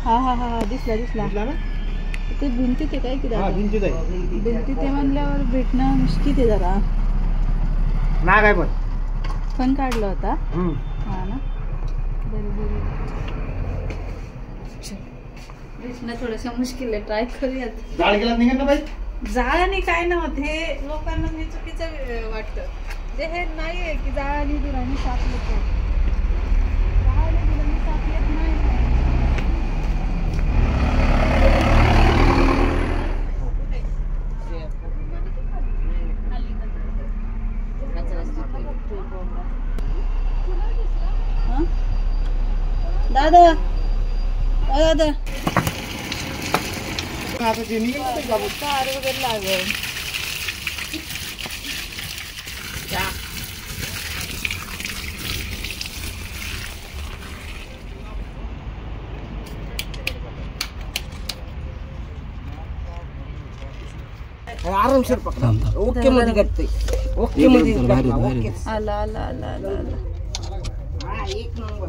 हा हा हा दिसला दिसला ना ते भिंतीत आहे काय की भिंतीत आहे म्हणल्यावर भेटणं मुश्किल आहे जरा ना काय पण काढला होता हा ना बरोबर भेटणं थोडंसं मुश्किल आहे ट्राय करूयात जाळ गेला निघा ना बाई जाळ आणि काय नव्हतं हे लोकांना मी चुकीचं वाटतं जे हे नाही आहे की जाळ आणि दुराणी साफ येतो जाळ आणि दुराणी साफ येत नाही दादा दादा आता ते निघेल कार वगैरे लागेल आरामशीर पकडा ओके मध्ये करते ओके मध्ये ओके आला आला आला आला आला हा एक नंबर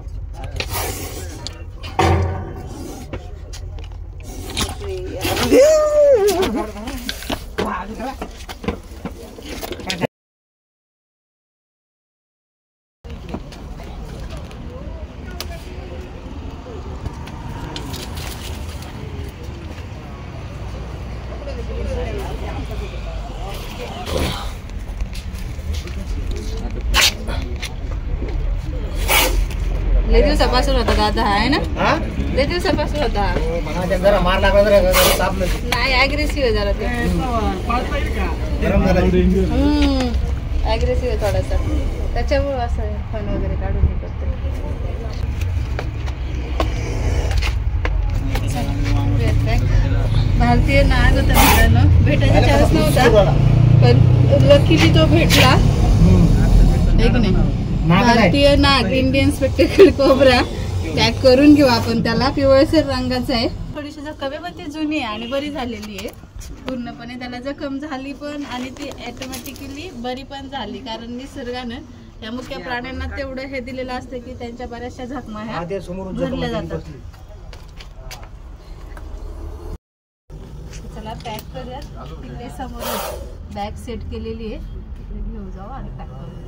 लय दिवसापासून होता दादा आहे ना लय दिवसापासून होता जरा मार लागला जरा तापलं नाही ॲग्रेसिव्ह आहे जरा ते ॲग्रेसिव्ह आहे थोडासा त्याच्यामुळे असं फन वगैरे काढून हे करते भारतीय नाग होता मित्रांनो भेटायचा चान्स नव्हता पण लकीली तो भेटला एक नाही भारतीय नाग इंडियन स्पेक्टेकल कोबरा पॅक करून घेऊ आपण त्याला पिवळसर रंगाचा आहे थोडीशी जखम पण ती जुनी आहे आणि बरी झालेली आहे पूर्णपणे त्याला जखम झाली पण आणि ती ऑटोमॅटिकली बरी पण झाली कारण निसर्गानं या मुख्य प्राण्यांना तेवढं हे दिलेलं असतं की त्यांच्या बऱ्याचशा जखमा ह्या भरल्या जातात चला पॅक करूयात तिकडे समोर बॅग सेट केलेली आहे तिकडे घेऊन जाऊ आणि पॅक करूया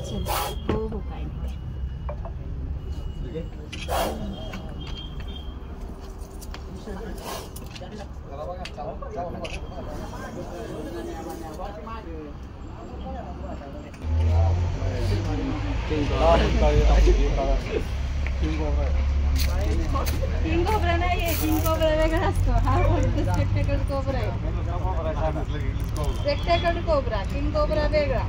चल हो हो काय नाही किंग कोबरा नाहीये किंग कोबरा वेगळा असतो हा स्पेक्टेकल कोबरा आहे स्पेक्टेकल कोबरा किंग कोबरा वेगळा